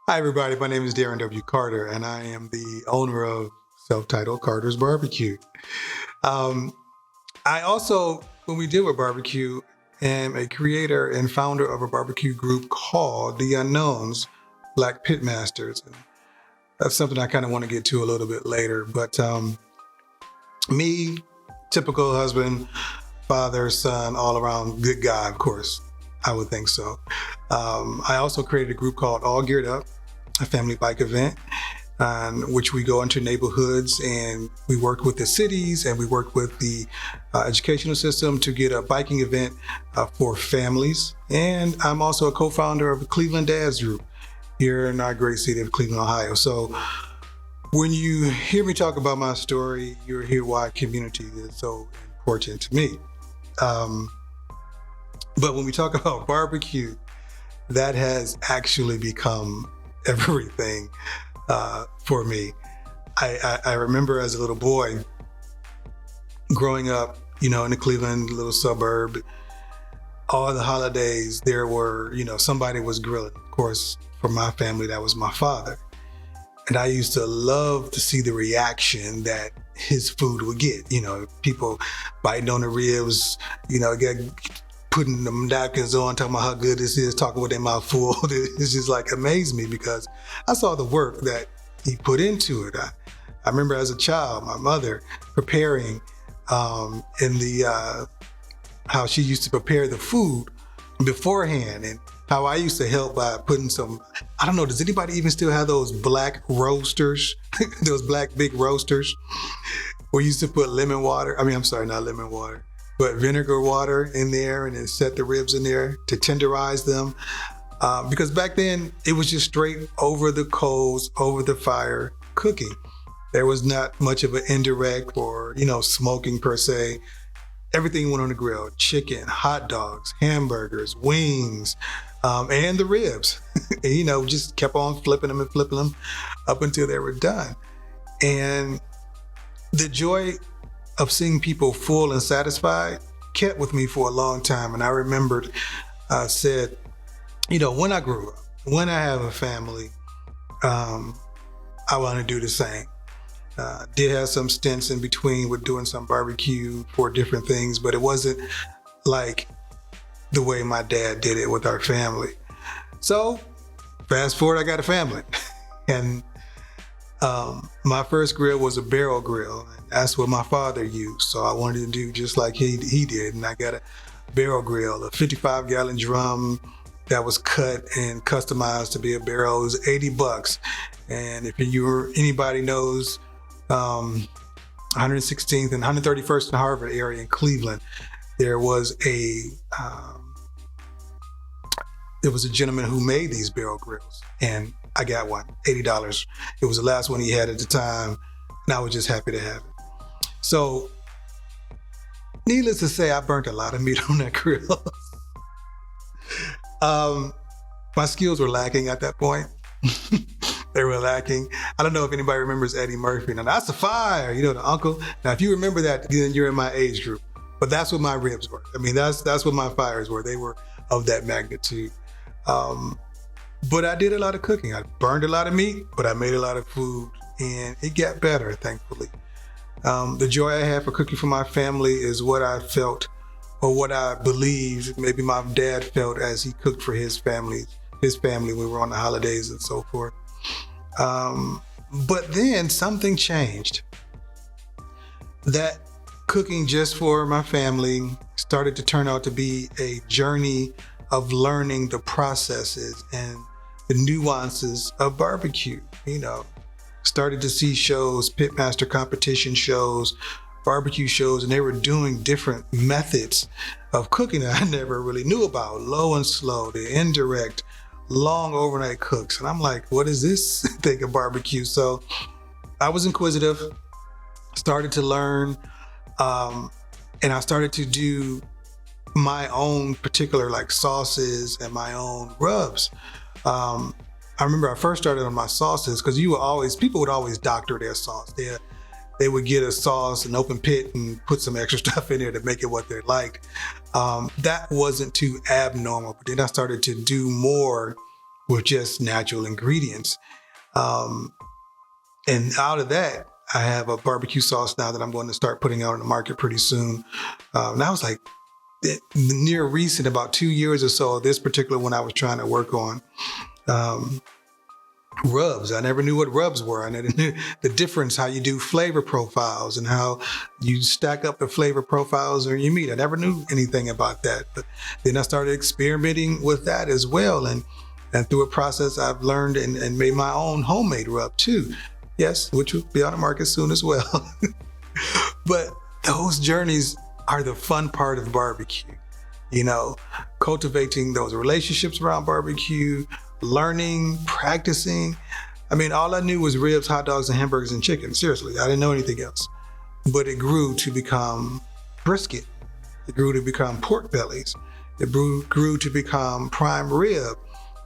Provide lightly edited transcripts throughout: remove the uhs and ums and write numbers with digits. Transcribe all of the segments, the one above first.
Hi, everybody. My name is Darren W. Carter, and I am the owner of self-titled Carter's BBQ. Um, I also, when we deal with barbecue, am a creator and founder of a barbecue group called The Unknowns Black Pitmasters. And that's something I kind of want to get to a little bit later. But me, typical husband, father, son, all around good guy, of course. I would think so. I also created a group called All Geared Up, a family bike event, which we go into neighborhoods and we work with the cities and we work with the educational system to get a biking event for families. And I'm also a co-founder of the Cleveland Dads Group here in our great city of Cleveland, Ohio. So when you hear me talk about my story, you'll hear why community is so important to me. But when we talk about barbecue, that has actually become everything for me. I remember as a little boy growing up, in the Cleveland little suburb, all the holidays there were, somebody was grilling. Of course, for my family, that was my father. And I used to love to see the reaction that his food would get. People biting on the ribs, putting them napkins on, talking about how good this is, talking with their mouth full. It's just like amazed me because I saw the work that he put into it. I remember as a child, my mother preparing how she used to prepare the food beforehand, and how I used to help by putting some, I don't know, does anybody even still have those black roasters, those black big roasters? We used to put lemon water, not lemon water, but vinegar water in there and then set the ribs in there to tenderize them. Because back then it was just straight over the coals, over the fire cooking. There was not much of an indirect or, smoking per se. Everything went on the grill: chicken, hot dogs, hamburgers, wings, and the ribs. And, just kept on flipping them up until they were done. And the joy of seeing people full and satisfied kept with me for a long time. And I remembered, said, when I grew up, when I have a family, I want to do the same. Did have some stints in between with doing some barbecue for different things, but it wasn't like the way my dad did it with our family. So fast forward, I got a family. And my first grill was a barrel grill. That's what my father used. So I wanted to do just like he did. And I got a barrel grill, a 55-gallon drum that was cut and customized to be a barrel. It was $80. And if anybody knows 116th and 131st and Harvard area in Cleveland, there was a gentleman who made these barrel grills, and I got one, $80. It was the last one he had at the time, and I was just happy to have it. So, needless to say, I burnt a lot of meat on that grill. My skills were lacking at that point. They were lacking. I don't know if anybody remembers Eddie Murphy. Now, that's a fire, the uncle. Now, if you remember that, then you're in my age group. But that's what my ribs were. That's what my fires were. They were of that magnitude. But I did a lot of cooking. I burned a lot of meat, but I made a lot of food, and it got better, thankfully. The joy I had for cooking for my family is what I felt, or what I believe maybe my dad felt as he cooked for his family when we were on the holidays and so forth. But then something changed. That cooking just for my family started to turn out to be a journey of learning the processes and the nuances of barbecue. Started to see shows, pitmaster competition shows, barbecue shows, and they were doing different methods of cooking that I never really knew about. Low and slow, the indirect, long overnight cooks. And I'm like, what is this thing of barbecue? So I was inquisitive, started to learn, and I started to do my own particular sauces and my own rubs. I remember I first started on my sauces because people would always doctor their sauce. They would get a sauce, an open pit, and put some extra stuff in there to make it what they liked. That wasn't too abnormal. But then I started to do more with just natural ingredients. And out of that, I have a barbecue sauce now that I'm going to start putting out on the market pretty soon. And I was like, near recent, about 2 years or so, this particular one I was trying to work on. Rubs. I never knew what rubs were. I never knew the difference, how you do flavor profiles and how you stack up the flavor profiles on your meat. I never knew anything about that. But then I started experimenting with that as well. And through a process, I've learned and made my own homemade rub too. Yes, which will be on the market soon as well. But those journeys are the fun part of barbecue. You know, cultivating those relationships around barbecue, learning, practicing. I mean, all I knew was ribs, hot dogs, and hamburgers and chicken. Seriously, I didn't know anything else. But it grew to become brisket. It grew to become pork bellies. It grew to become prime rib,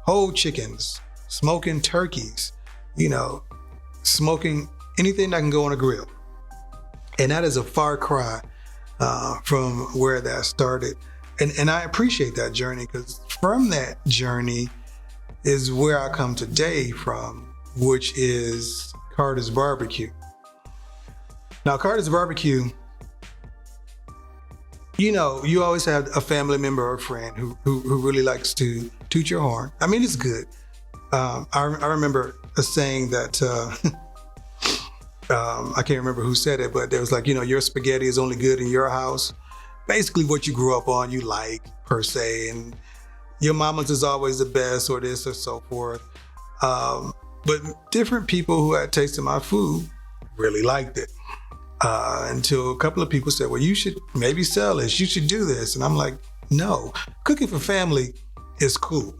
whole chickens, smoking turkeys, you know, smoking anything that can go on a grill. And that is a far cry from where that started. And I appreciate that journey, because from that journey is where I come today from, which is Carter's BBQ. Now, Carter's BBQ, you know, you always have a family member or a friend who really likes to toot your horn. I mean, it's good. I remember a saying that, I can't remember who said it, but there was like, you know, your spaghetti is only good in your house. Basically what you grew up on, you like, per se, and your mama's is always the best, or this or so forth. But different people who had tasted my food really liked it. Until a couple of people said, well, you should maybe sell this, you should do this. And I'm like, no, cooking for family is cool.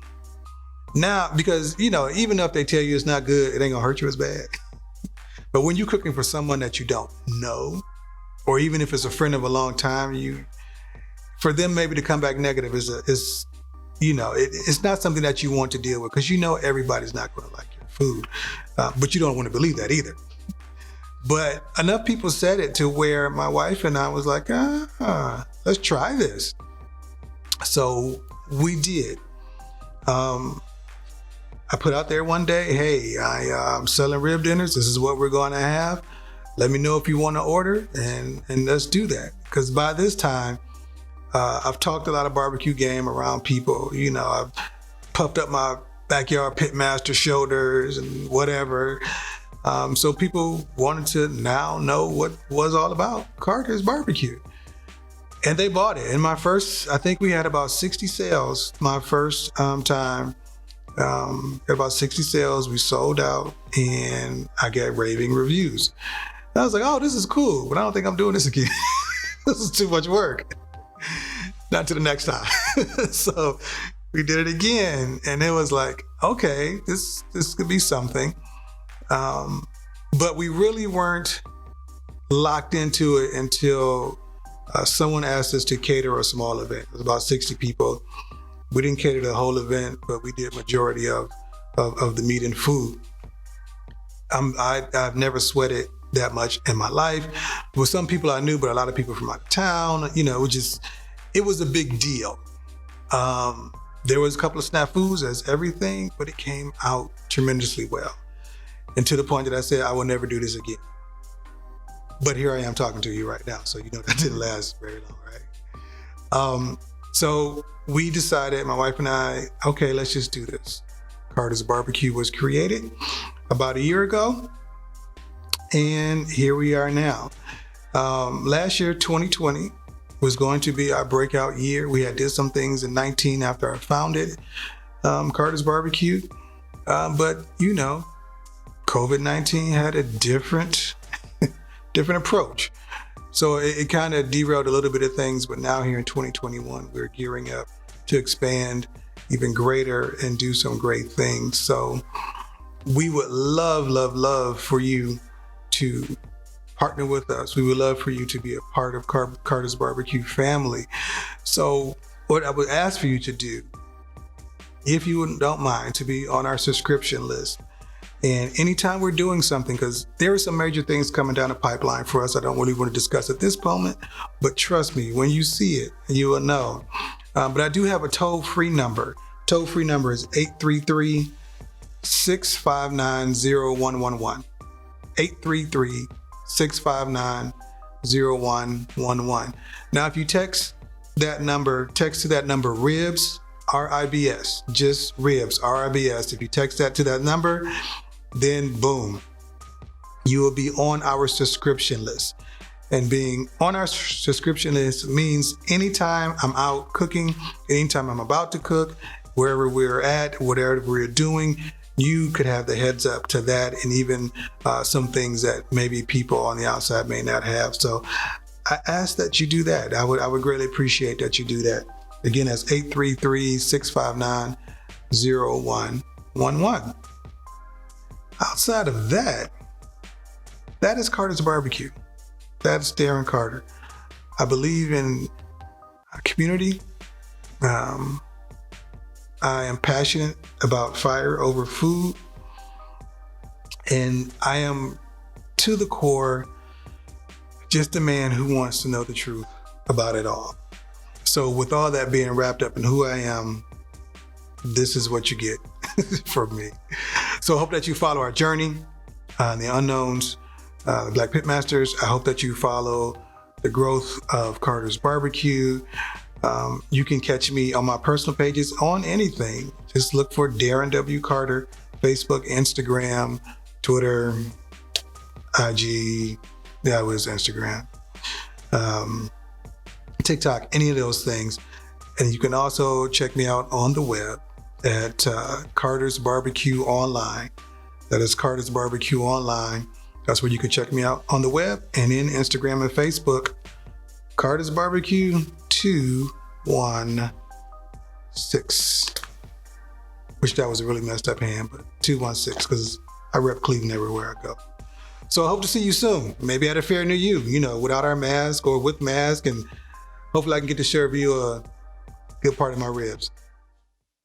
Now, because, you know, even if they tell you it's not good, it ain't gonna hurt you as bad. But when you're cooking for someone that you don't know, or even if it's a friend of a long time, for them maybe to come back negative is you know, it's not something that you want to deal with, because you know everybody's not going to like your food, but you don't want to believe that either. But enough people said it to where my wife and I was like, let's try this. So we did. I put out there one day, hey, I'm selling rib dinners. This is what we're going to have. Let me know if you want to order, and let's do that. Because by this time, I've talked a lot of barbecue game around people. You know, I've puffed up my backyard pitmaster shoulders and whatever. So people wanted to now know what was all about Carter's BBQ. And they bought it. And I think we had about 60 sales my first time. About 60 sales, we sold out, and I got raving reviews. And I was like, oh, this is cool, but I don't think I'm doing this again. This is too much work. Not to the next time. So we did it again, and it was like, okay, this could be something. But we really weren't locked into it until someone asked us to cater a small event. It was about 60 people. We didn't cater the whole event, but we did majority of the meat and food. I've never sweated that much in my life. With some people I knew, but a lot of people from out of town, you know, it was a big deal. There was a couple of snafus as everything, but it came out tremendously well. And to the point that I said, I will never do this again. But here I am talking to you right now, so you know that didn't last very long, right? So we decided, my wife and I, okay, let's just do this. Carter's BBQ was created about a year ago, and here we are now. Last year, 2020, was going to be our breakout year. We had did some things in 19 after I founded Carter's BBQ, but you know, COVID-19 had a different approach. So it kind of derailed a little bit of things, but now here in 2021, we're gearing up to expand even greater and do some great things. So we would love for you to partner with us. We would love for you to be a part of Carter's BBQ family. So what I would ask for you to do, if you don't mind, to be on our subscription list. And anytime we're doing something, because there are some major things coming down the pipeline for us I don't really want to discuss at this moment, but trust me, when you see it, you will know. But I do have a toll-free number Toll-free number is 833-659-0111. 833-659-0111. Now, if you text to that number ribs, RIBS, just ribs, RIBS. If you text that to that number, then boom, you will be on our subscription list. And being on our subscription list means anytime I'm out cooking, anytime I'm about to cook, wherever we're at, whatever we're doing, you could have the heads up to that, and even some things that maybe people on the outside may not have. So I ask that you do that. I would greatly appreciate that you do that. Again, that's 833-659-0111. Outside of that, that is Carter's Barbecue. That's Darren Carter. I believe in a community. I am passionate about fire over food. And I am, to the core, just a man who wants to know the truth about it all. So with all that being wrapped up in who I am, this is what you get from me. So I hope that you follow our journey, the unknowns, the Black Pitmasters. I hope that you follow the growth of Carter's Barbecue. You can catch me on my personal pages on anything. Just look for Darren W. Carter, Facebook, Instagram, Twitter, IG. Yeah, it was Instagram. TikTok, any of those things. And you can also check me out on the web at Carter's Barbecue Online. That is Carter's Barbecue Online. That's where you can check me out on the web, and in Instagram and Facebook, Carter's Barbecue 216. Wish that was a really messed up hand, but 216, because I rep Cleveland everywhere I go. So I hope to see you soon. Maybe at a fair near you, without our mask or with mask, and hopefully I can get to share with you a good part of my ribs.